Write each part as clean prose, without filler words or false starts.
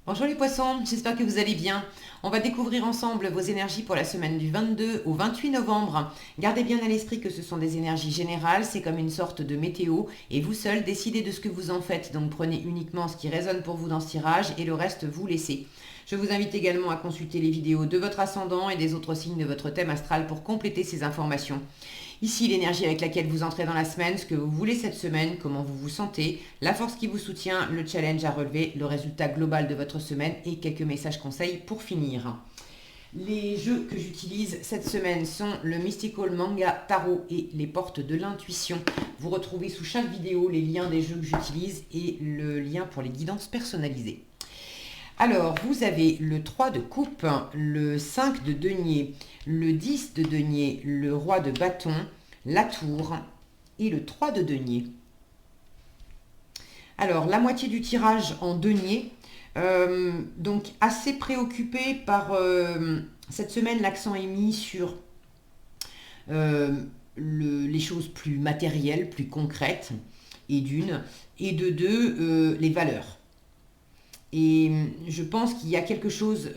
Bonjour les poissons, j'espère que vous allez bien. On va découvrir ensemble vos énergies pour la semaine du 22 au 28 novembre. Gardez bien à l'esprit que ce sont des énergies générales, c'est comme une sorte de météo et vous seul décidez de ce que vous en faites. Donc prenez uniquement ce qui résonne pour vous dans ce tirage et le reste vous laissez. Je vous invite également à consulter les vidéos de votre ascendant et des autres signes de votre thème astral pour compléter ces informations. Ici, l'énergie avec laquelle vous entrez dans la semaine, ce que vous voulez cette semaine, comment vous vous sentez, la force qui vous soutient, le challenge à relever, le résultat global de votre semaine et quelques messages conseils pour finir. Les jeux que j'utilise cette semaine sont le Mystical Manga Tarot et les portes de l'intuition. Vous retrouvez sous chaque vidéo les liens des jeux que j'utilise et le lien pour les guidances personnalisées. Alors, vous avez le 3 de coupe, le 5 de denier, le 10 de denier, le roi de bâton, la tour et le 3 de denier. Alors, la moitié du tirage en denier, donc assez préoccupé par cette semaine, l'accent est mis sur les choses plus matérielles, plus concrètes, et d'une, et de deux, les valeurs. Et je pense qu'il y a quelque chose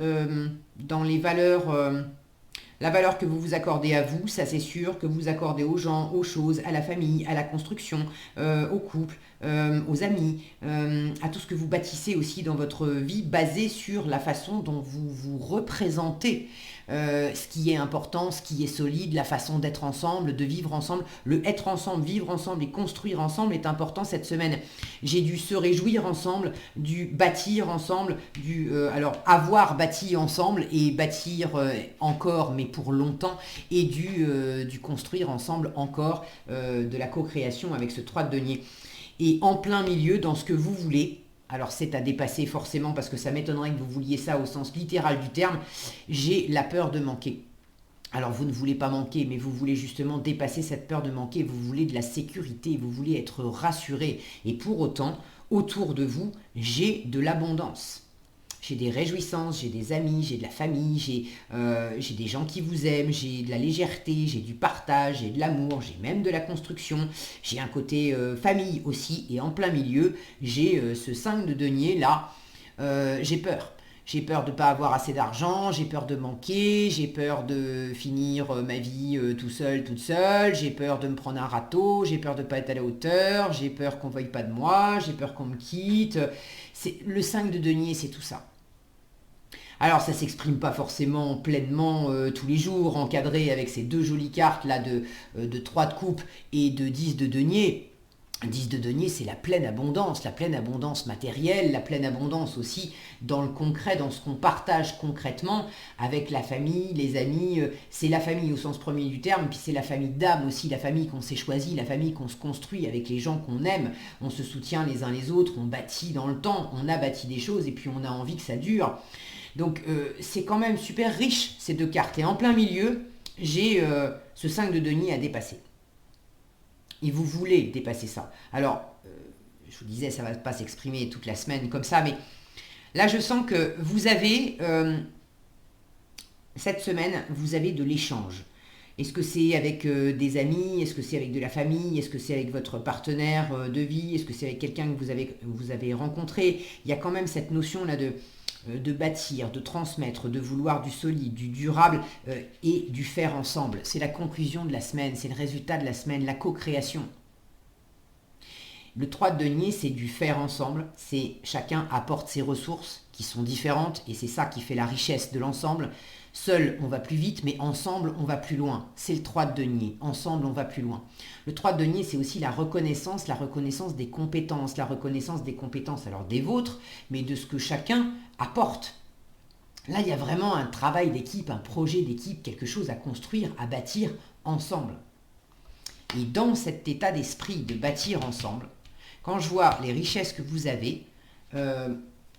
dans les valeurs, la valeur que vous vous accordez à vous, ça c'est sûr, que vous accordez aux gens, aux choses, à la famille, à la construction, au couple, aux amis, à tout ce que vous bâtissez aussi dans votre vie, basé sur la façon dont vous vous représentez. Ce qui est important, ce qui est solide, la façon d'être ensemble, de vivre ensemble. Le être ensemble, vivre ensemble et construire ensemble est important cette semaine. J'ai dû se réjouir ensemble, du bâtir ensemble, alors avoir bâti ensemble et bâtir encore, mais pour longtemps, et du construire ensemble encore, de la co-création avec ce 3 de denier. Et en plein milieu, dans ce que vous voulez, alors c'est à dépasser forcément parce que ça m'étonnerait que vous vouliez ça au sens littéral du terme, j'ai la peur de manquer. Alors vous ne voulez pas manquer, mais vous voulez justement dépasser cette peur de manquer, vous voulez de la sécurité, vous voulez être rassuré. Et pour autant, autour de vous, j'ai de l'abondance. J'ai des réjouissances, j'ai des amis, j'ai de la famille, j'ai des gens qui vous aiment, j'ai de la légèreté, j'ai du partage, j'ai de l'amour, j'ai même de la construction, j'ai un côté famille aussi, et en plein milieu, j'ai ce 5 de denier là, j'ai peur. J'ai peur de ne pas avoir assez d'argent, j'ai peur de manquer, j'ai peur de finir ma vie tout seul, toute seule, j'ai peur de me prendre un râteau, j'ai peur de ne pas être à la hauteur, j'ai peur qu'on ne veuille pas de moi, j'ai peur qu'on me quitte. Le 5 de denier, c'est tout ça. Alors ça s'exprime pas forcément pleinement tous les jours, encadré avec ces deux jolies cartes là de 3 de coupe et de 10 de denier. 10 de denier, c'est la pleine abondance matérielle, la pleine abondance aussi dans le concret, dans ce qu'on partage concrètement avec la famille, les amis. C'est la famille au sens premier du terme, puis c'est la famille d'âme aussi, la famille qu'on s'est choisie, la famille qu'on se construit avec les gens qu'on aime. On se soutient les uns les autres, on bâtit dans le temps, on a bâti des choses et puis on a envie que ça dure. Donc c'est quand même super riche ces deux cartes. Et en plein milieu, j'ai ce 5 de denier à dépasser. Et vous voulez dépasser ça. Alors, je vous disais, ça ne va pas s'exprimer toute la semaine comme ça, mais là je sens que vous avez, cette semaine, vous avez de l'échange. Est-ce que c'est avec des amis? Est-ce que c'est avec de la famille? Est-ce que c'est avec votre partenaire de vie? Est-ce que c'est avec quelqu'un que vous avez rencontré? Il y a quand même cette notion là de bâtir, de transmettre, de vouloir du solide, du durable et du faire ensemble. C'est la conclusion de la semaine, c'est le résultat de la semaine, la co-création. Le 3 de denier, c'est du faire ensemble, c'est chacun apporte ses ressources qui sont différentes et c'est ça qui fait la richesse de l'ensemble. Seul, on va plus vite, mais ensemble, on va plus loin. C'est le 3 de denier. Ensemble, on va plus loin. Le 3 de denier, c'est aussi la reconnaissance des compétences, la reconnaissance des compétences, alors des vôtres, mais de ce que chacun apporte. Là, il y a vraiment un travail d'équipe, un projet d'équipe, quelque chose à construire, à bâtir ensemble. Et dans cet état d'esprit de bâtir ensemble, quand je vois les richesses que vous avez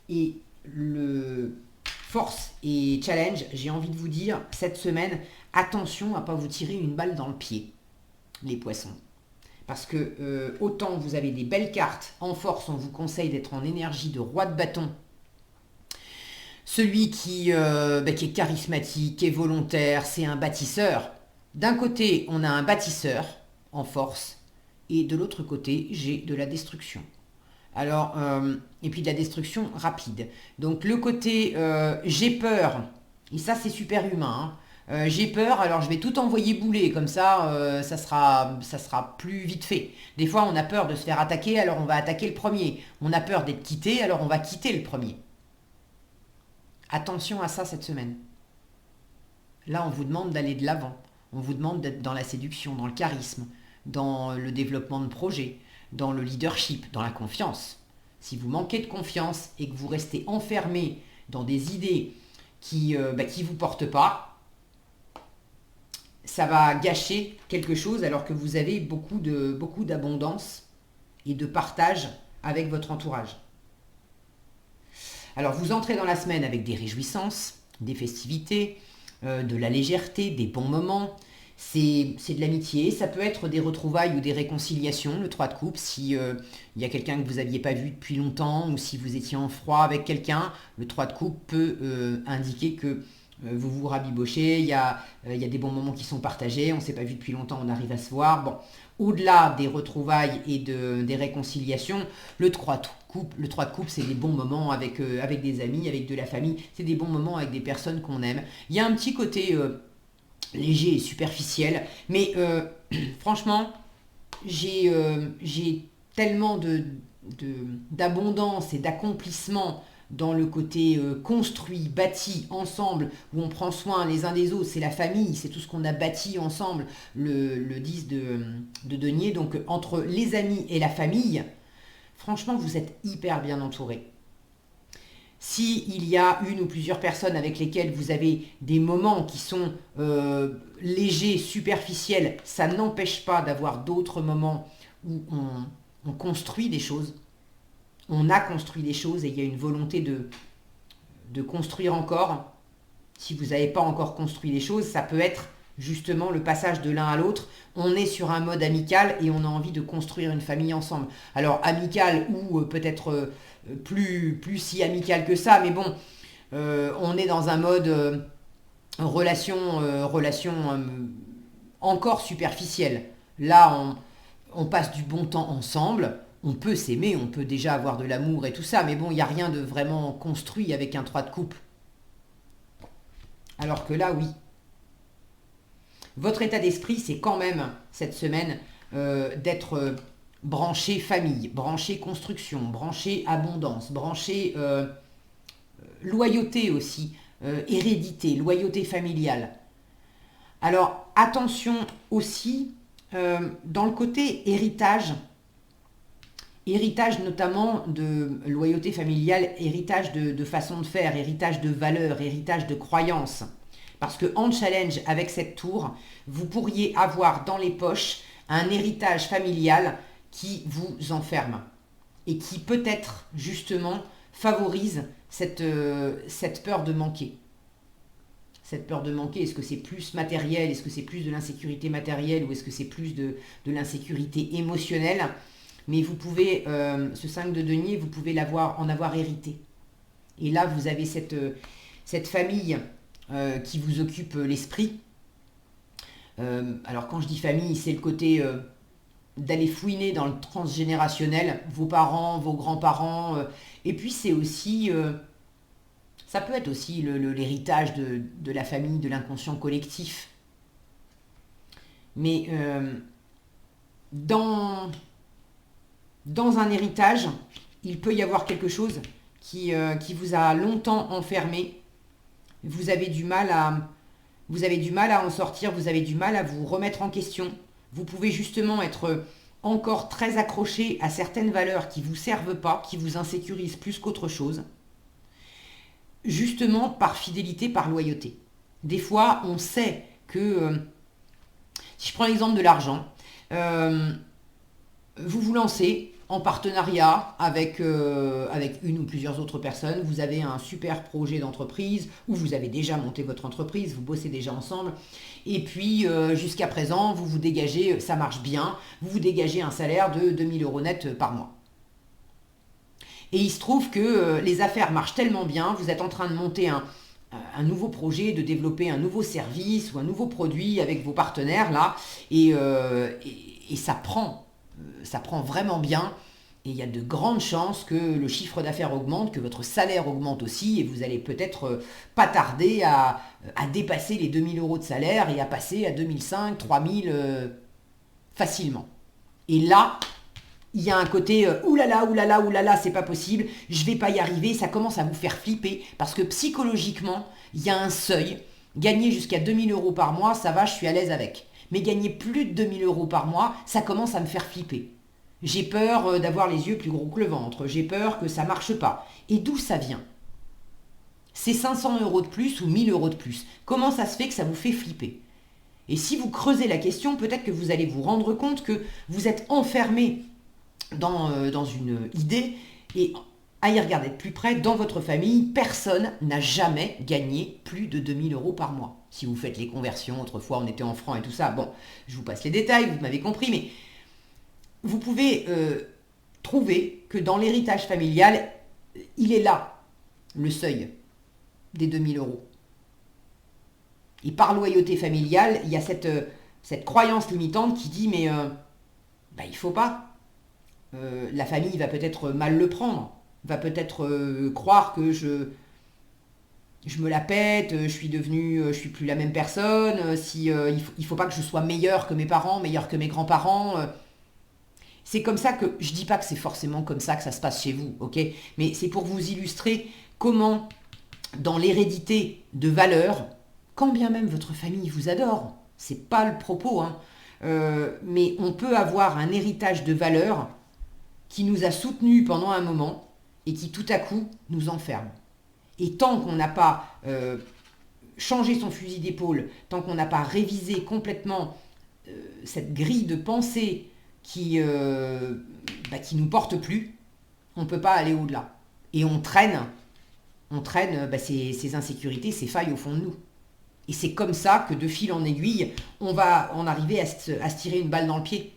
et le force et challenge, j'ai envie de vous dire, cette semaine, attention à ne pas vous tirer une balle dans le pied, les poissons. Parce que autant vous avez des belles cartes, en force, on vous conseille d'être en énergie de roi de bâton. Celui qui est charismatique, qui est volontaire, c'est un bâtisseur. D'un côté, on a un bâtisseur en force, et de l'autre côté, j'ai de la destruction. Alors, et puis de la destruction rapide. Donc le côté j'ai peur, et ça c'est super humain, hein. J'ai peur, alors je vais tout envoyer bouler, comme ça, ça sera plus vite fait. Des fois on a peur de se faire attaquer, alors on va attaquer le premier. On a peur d'être quitté, alors on va quitter le premier. Attention à ça cette semaine. Là on vous demande d'aller de l'avant. On vous demande d'être dans la séduction, dans le charisme, dans le développement de projets, dans le leadership, dans la confiance. Si vous manquez de confiance et que vous restez enfermé dans des idées qui ne vous portent pas, ça va gâcher quelque chose alors que vous avez beaucoup d'abondance et de partage avec votre entourage. Alors vous entrez dans la semaine avec des réjouissances, des festivités, de la légèreté, des bons moments. C'est de l'amitié, ça peut être des retrouvailles ou des réconciliations, le 3 de coupe, si y a quelqu'un que vous n'aviez pas vu depuis longtemps ou si vous étiez en froid avec quelqu'un, le 3 de coupe peut indiquer que vous vous rabibochez, il y a des bons moments qui sont partagés, on ne s'est pas vu depuis longtemps, on arrive à se voir. Bon, au-delà des retrouvailles et des réconciliations, le 3 de coupe, c'est des bons moments avec des amis, avec de la famille, c'est des bons moments avec des personnes qu'on aime. Il y a un petit côté léger et superficiel, mais franchement, j'ai tellement d'abondance et d'accomplissement dans le côté construit, bâti ensemble, où on prend soin les uns des autres, c'est la famille, c'est tout ce qu'on a bâti ensemble, le 10 de denier, donc entre les amis et la famille, franchement, vous êtes hyper bien entourés. S'il y a une ou plusieurs personnes avec lesquelles vous avez des moments qui sont légers, superficiels, ça n'empêche pas d'avoir d'autres moments où on construit des choses. On a construit des choses et il y a une volonté de construire encore. Si vous n'avez pas encore construit des choses, ça peut être justement le passage de l'un à l'autre. On est sur un mode amical et on a envie de construire une famille ensemble. Alors amical ou peut-être plus si amical que ça, mais bon, on est dans un mode relation encore superficielle. Là, on passe du bon temps ensemble. On peut s'aimer, on peut déjà avoir de l'amour et tout ça, mais bon, il n'y a rien de vraiment construit avec un 3 de coupe. Alors que là, oui. Votre état d'esprit, c'est quand même, cette semaine, d'être branché famille, branché construction, branché abondance, branché loyauté aussi, hérédité, loyauté familiale. Alors, attention aussi, dans le côté héritage notamment de loyauté familiale, héritage de façon de faire, héritage de valeurs, héritage de croyances. Parce que en challenge avec cette tour, vous pourriez avoir dans les poches un héritage familial qui vous enferme et qui peut-être justement favorise cette peur de manquer. Cette peur de manquer, est-ce que c'est plus matériel, est-ce que c'est plus de l'insécurité matérielle ou est-ce que c'est plus de l'insécurité émotionnelle? Mais vous pouvez, ce 5 de denier, vous pouvez en avoir hérité. Et là, vous avez cette famille qui vous occupe l'esprit. Alors quand je dis famille, c'est le côté d'aller fouiner dans le transgénérationnel, vos parents, vos grands-parents. Et puis c'est aussi, ça peut être aussi l'héritage de la famille, de l'inconscient collectif. Mais dans un héritage, il peut y avoir quelque chose qui vous a longtemps enfermé. Vous avez du mal à en sortir, vous avez du mal à vous remettre en question. Vous pouvez justement être encore très accroché à certaines valeurs qui ne vous servent pas, qui vous insécurisent plus qu'autre chose. Justement par fidélité, par loyauté. Des fois, on sait que, si je prends l'exemple de l'argent, vous vous lancez en partenariat avec une ou plusieurs autres personnes, vous avez un super projet d'entreprise, ou vous avez déjà monté votre entreprise, vous bossez déjà ensemble, et puis jusqu'à présent, vous vous dégagez, ça marche bien, vous vous dégagez un salaire de 2000 € net par mois. Et il se trouve que les affaires marchent tellement bien, vous êtes en train de monter un nouveau projet, de développer un nouveau service ou un nouveau produit avec vos partenaires là, et ça prend vraiment bien. Et il y a de grandes chances que le chiffre d'affaires augmente, que votre salaire augmente aussi, et vous allez peut-être pas tarder à dépasser les 2000 euros de salaire et à passer à 2005, 3000 facilement. Et là, il y a un côté oulala, oulala, oulala, c'est pas possible, je vais pas y arriver, ça commence à vous faire flipper, parce que psychologiquement, il y a un seuil. Gagner jusqu'à 2000 euros par mois, ça va, je suis à l'aise avec. Mais gagner plus de 2000 euros par mois, ça commence à me faire flipper. J'ai peur d'avoir les yeux plus gros que le ventre, j'ai peur que ça marche pas. Et d'où ça vient? C'est 500 euros de plus ou 1000 euros de plus. Comment ça se fait que ça vous fait flipper? Et si vous creusez la question, peut-être que vous allez vous rendre compte que vous êtes enfermé dans une idée, et à y regarder de plus près, dans votre famille, personne n'a jamais gagné plus de 2000 euros par mois. Si vous faites les conversions, autrefois on était en francs et tout ça, bon, je vous passe les détails, vous m'avez compris, mais vous pouvez trouver que dans l'héritage familial, il est là, le seuil des 2000 euros. Et par loyauté familiale, il y a cette croyance limitante qui dit, mais il faut pas. La famille va peut-être mal le prendre, va peut-être croire que je me la pète, je suis plus la même personne, il faut pas que je sois meilleur que mes parents, meilleur que mes grands-parents. C'est comme ça que, je dis pas que c'est forcément comme ça que ça se passe chez vous, ok? Mais c'est pour vous illustrer comment, dans l'hérédité de valeurs, quand bien même votre famille vous adore, c'est pas le propos, hein, mais on peut avoir un héritage de valeurs qui nous a soutenus pendant un moment et qui tout à coup nous enferme. Et tant qu'on n'a pas changé son fusil d'épaule, tant qu'on n'a pas révisé complètement cette grille de pensée qui nous porte plus, on ne peut pas aller au-delà. Et on traîne ces insécurités, ces failles au fond de nous. Et c'est comme ça que de fil en aiguille, on va en arriver à se tirer une balle dans le pied.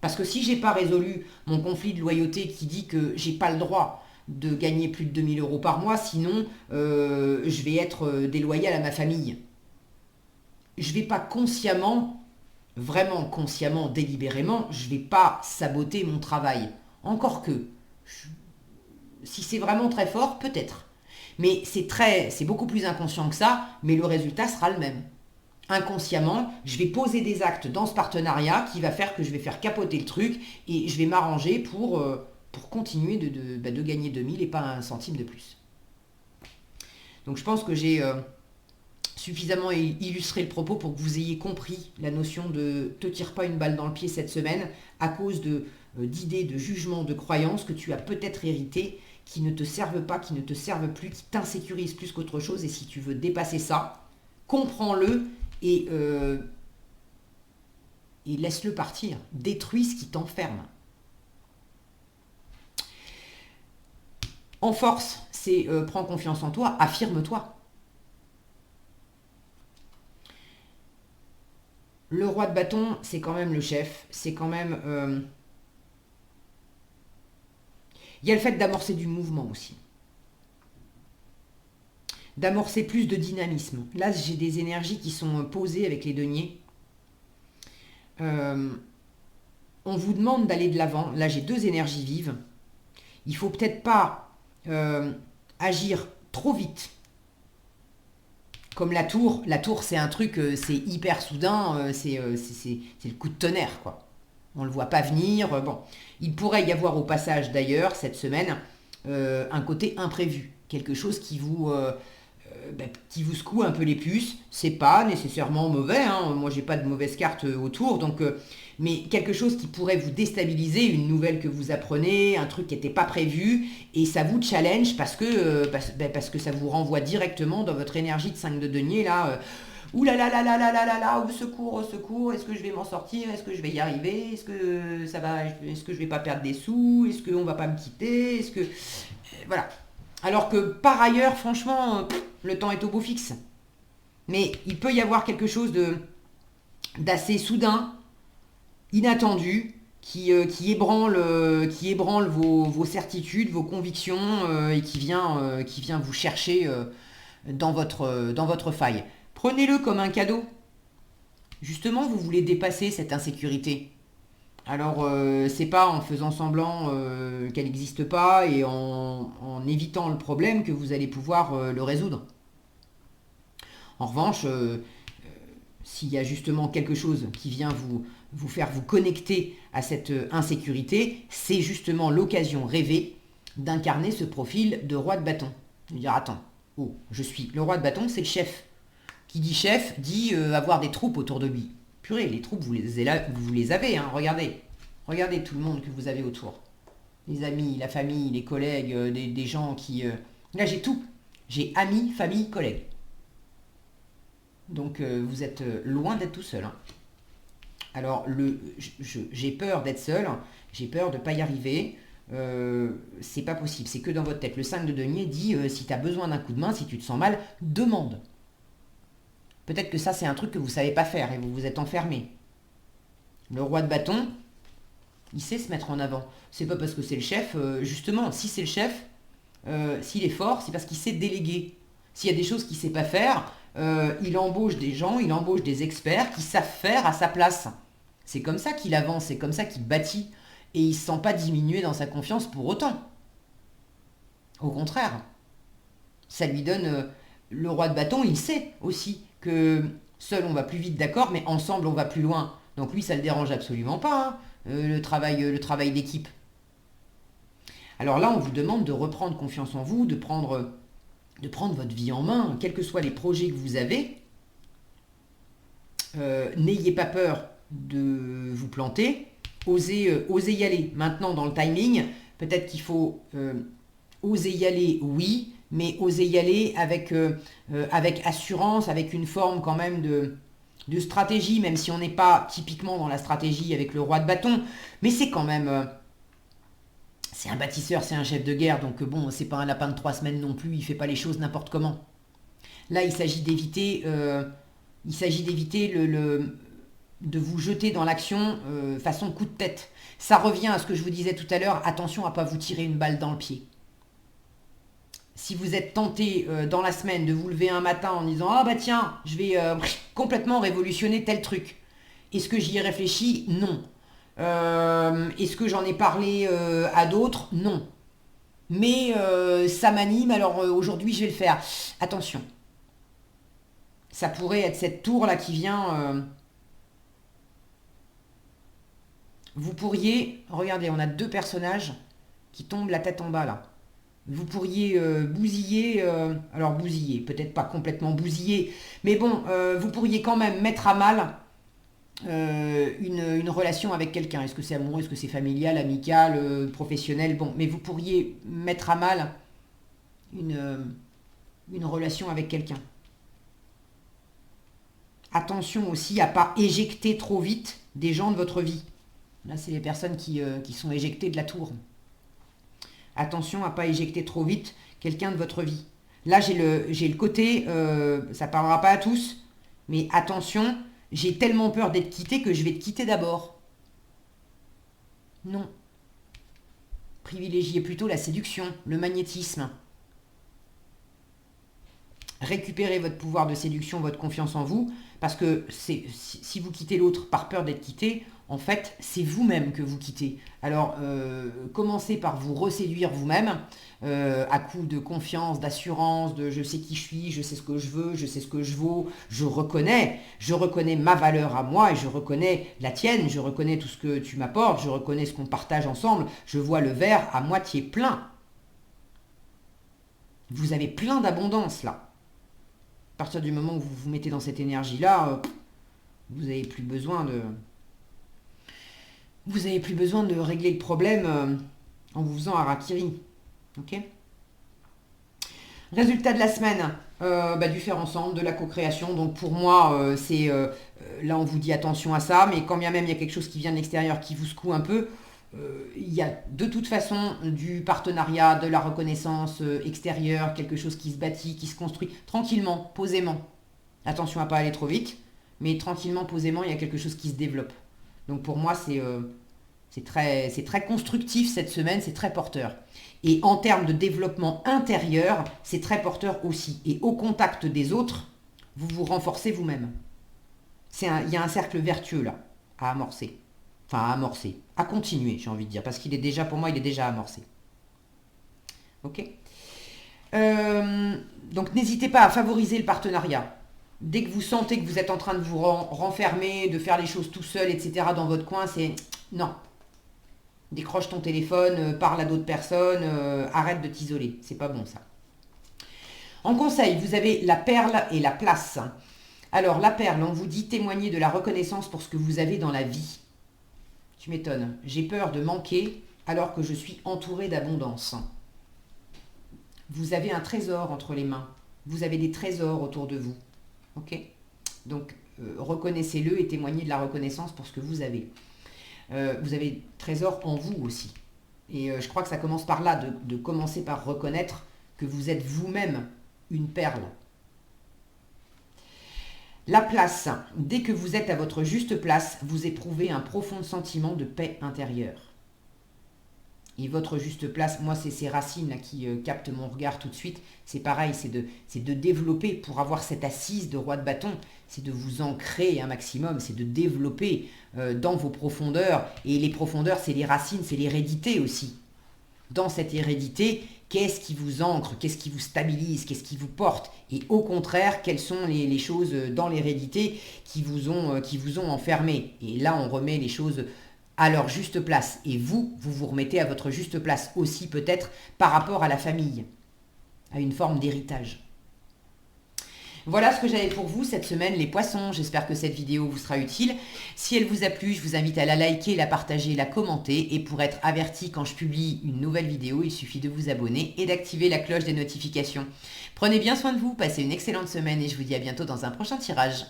Parce que si j'ai pas résolu mon conflit de loyauté qui dit que j'ai pas le droit de gagner plus de 2000 euros par mois, sinon je vais être déloyal à ma famille. Je vais pas consciemment, vraiment consciemment, délibérément, je vais pas saboter mon travail. Encore que, si c'est vraiment très fort, peut-être. Mais c'est beaucoup plus inconscient que ça, mais le résultat sera le même. Inconsciemment, je vais poser des actes dans ce partenariat qui va faire que je vais faire capoter le truc et je vais m'arranger pour continuer de gagner 2000 et pas un centime de plus. Donc je pense que j'ai suffisamment illustré le propos pour que vous ayez compris la notion de te tire pas une balle dans le pied cette semaine à cause d'idées, de jugements, de croyances que tu as peut-être héritées, qui ne te servent pas, qui ne te servent plus, qui t'insécurisent plus qu'autre chose. Et si tu veux dépasser ça, comprends-le et laisse-le partir. Détruis ce qui t'enferme. En force, c'est prends confiance en toi, affirme-toi. Le roi de bâton, c'est quand même le chef, c'est quand même... Il y a le fait d'amorcer du mouvement aussi. D'amorcer plus de dynamisme. Là, j'ai des énergies qui sont posées avec les deniers. On vous demande d'aller de l'avant. Là, j'ai deux énergies vives. Il faut peut-être pas agir trop vite. Comme la tour. La tour, c'est un truc, c'est hyper soudain. C'est le coup de tonnerre, quoi. On ne le voit pas venir. Bon, il pourrait y avoir au passage, d'ailleurs, cette semaine, un côté imprévu. Quelque chose qui vous secoue un peu les puces. C'est pas nécessairement mauvais, hein. Moi j'ai pas de mauvaise carte autour, donc mais quelque chose qui pourrait vous déstabiliser, une nouvelle que vous apprenez, un truc qui n'était pas prévu, et ça vous challenge parce que ça vous renvoie directement dans votre énergie de 5 de denier là. Ouh là là là là là là là là, au secours, au secours, est-ce que je vais m'en sortir, est-ce que je vais y arriver, est-ce que je vais pas perdre des sous, est-ce qu'on va pas me quitter, voilà. Alors que par ailleurs, franchement, le temps est au beau fixe. Mais il peut y avoir quelque chose d'assez soudain, inattendu, qui ébranle vos certitudes, vos convictions, et qui vient vous chercher dans votre faille. Prenez-le comme un cadeau. Justement, vous voulez dépasser cette insécurité. Alors, c'est pas en faisant semblant qu'elle n'existe pas et en évitant le problème que vous allez pouvoir le résoudre. En revanche, s'il y a justement quelque chose qui vient vous faire vous connecter à cette insécurité, c'est justement l'occasion rêvée d'incarner ce profil de roi de bâton. De dire, attends, oh, je suis le roi de bâton, c'est le chef. Qui dit chef, dit avoir des troupes autour de lui. Purée, les troupes, vous les avez, hein, regardez. Regardez tout le monde que vous avez autour. Les amis, la famille, les collègues, des gens qui... Là, j'ai tout. J'ai amis, famille, collègues. Donc, vous êtes loin d'être tout seul. Hein. Alors, j'ai peur d'être seul, j'ai peur de ne pas y arriver. C'est pas possible, c'est que dans votre tête. Le 5 de denier dit, si tu as besoin d'un coup de main, si tu te sens mal, demande. Peut-être que ça, c'est un truc que vous ne savez pas faire et vous vous êtes enfermé. Le roi de bâton, il sait se mettre en avant. C'est pas parce que c'est le chef, justement, si c'est le chef, s'il est fort, c'est parce qu'il sait déléguer. S'il y a des choses qu'il ne sait pas faire, il embauche des gens, il embauche des experts qui savent faire à sa place. C'est comme ça qu'il avance, c'est comme ça qu'il bâtit. Et il ne se sent pas diminué dans sa confiance pour autant. Au contraire, ça lui donne... le roi de bâton, il sait aussi que seul on va plus vite, d'accord, mais ensemble on va plus loin. Donc lui, ça le dérange absolument pas, hein, le travail d'équipe. Alors là, on vous demande de reprendre confiance en vous, de prendre votre vie en main, quels que soient les projets que vous avez. N'ayez pas peur de vous planter, osez y aller. Maintenant, dans le timing, peut-être qu'il faut oser y aller, oui, mais oser y aller avec assurance, avec une forme quand même de stratégie, même si on n'est pas typiquement dans la stratégie avec le roi de bâton, mais c'est quand même... c'est un bâtisseur, c'est un chef de guerre, donc bon, c'est pas un lapin de 3 semaines non plus, il fait pas les choses n'importe comment. Là, il s'agit d'éviter de vous jeter dans l'action façon coup de tête. Ça revient à ce que je vous disais tout à l'heure, attention à ne pas vous tirer une balle dans le pied. Si vous êtes tenté dans la semaine de vous lever un matin en disant « Ah bah tiens, je vais complètement révolutionner tel truc ». Est-ce que j'y ai réfléchi? Non. Est-ce que j'en ai parlé à d'autres? Non. Mais ça m'anime, alors aujourd'hui je vais le faire. Attention. Ça pourrait être cette tour-là qui vient... Vous pourriez... Regardez, on a 2 personnages qui tombent la tête en bas là. Vous pourriez bousiller, alors bousiller, peut-être pas complètement bousiller, mais bon, vous pourriez quand même mettre à mal une relation avec quelqu'un. Est-ce que c'est amoureux, est-ce que c'est familial, amical, professionnel? Bon, mais vous pourriez mettre à mal une relation avec quelqu'un. Attention aussi à ne pas éjecter trop vite des gens de votre vie. Là, c'est les personnes qui sont éjectées de la tour. Attention à ne pas éjecter trop vite quelqu'un de votre vie. Là, j'ai le côté, ça ne parlera pas à tous, mais attention, j'ai tellement peur d'être quitté que je vais te quitter d'abord. Non. Privilégiez plutôt la séduction, le magnétisme. Récupérez votre pouvoir de séduction, votre confiance en vous, parce que si vous quittez l'autre par peur d'être quitté, en fait, c'est vous-même que vous quittez. Alors, commencez par vous reséduire vous-même, à coup de confiance, d'assurance, de je sais qui je suis, je sais ce que je veux, je sais ce que je vaux, je reconnais ma valeur à moi et je reconnais la tienne, je reconnais tout ce que tu m'apportes, je reconnais ce qu'on partage ensemble, je vois le verre à moitié plein. Vous avez plein d'abondance là. À partir du moment où vous vous mettez dans cette énergie-là, vous n'avez plus besoin de... Vous n'avez plus besoin de régler le problème en vous faisant harakiri. Ok? Résultat de la semaine, du faire ensemble, de la co-création. Donc pour moi, là on vous dit attention à ça, mais quand bien même il y a quelque chose qui vient de l'extérieur qui vous secoue un peu, il y a de toute façon du partenariat, de la reconnaissance extérieure, quelque chose qui se bâtit, qui se construit tranquillement, posément. Attention à ne pas aller trop vite, mais tranquillement, posément, il y a quelque chose qui se développe. Donc pour moi, c'est très constructif cette semaine, c'est très porteur. Et en termes de développement intérieur, c'est très porteur aussi. Et au contact des autres, vous vous renforcez vous-même. Il y a un cercle vertueux là, à amorcer. Enfin, à amorcer. À continuer, j'ai envie de dire. Parce qu'il est déjà, pour moi, il est déjà amorcé. Ok. Donc, n'hésitez pas à favoriser le partenariat. Dès que vous sentez que vous êtes en train de vous renfermer, de faire les choses tout seul, etc., dans votre coin, c'est... Non. Décroche ton téléphone, parle à d'autres personnes, arrête de t'isoler. C'est pas bon, ça. En conseil, vous avez la perle et la place. Alors, la perle, on vous dit témoigner de la reconnaissance pour ce que vous avez dans la vie. Tu m'étonnes. J'ai peur de manquer alors que je suis entourée d'abondance. Vous avez un trésor entre les mains. Vous avez des trésors autour de vous. Ok? Donc, reconnaissez-le et témoignez de la reconnaissance pour ce que vous avez. Vous avez trésor en vous aussi. Et je crois que ça commence par là, de commencer par reconnaître que vous êtes vous-même une perle. La place. Dès que vous êtes à votre juste place, vous éprouvez un profond sentiment de paix intérieure. Et votre juste place, moi, c'est ces racines là qui captent mon regard tout de suite. C'est pareil, c'est de développer pour avoir cette assise de roi de bâton. C'est de vous ancrer un maximum, c'est de développer dans vos profondeurs. Et les profondeurs, c'est les racines, c'est l'hérédité aussi. Dans cette hérédité, qu'est-ce qui vous ancre, qu'est-ce qui vous stabilise, qu'est-ce qui vous porte? Et au contraire, quelles sont les choses dans l'hérédité qui vous ont enfermé? Et là, on remet les choses à leur juste place. Et vous vous remettez à votre juste place aussi peut-être par rapport à la famille, à une forme d'héritage. Voilà ce que j'avais pour vous cette semaine, les poissons. J'espère que cette vidéo vous sera utile. Si elle vous a plu, je vous invite à la liker, la partager, la commenter. Et pour être averti quand je publie une nouvelle vidéo, il suffit de vous abonner et d'activer la cloche des notifications. Prenez bien soin de vous, passez une excellente semaine et je vous dis à bientôt dans un prochain tirage.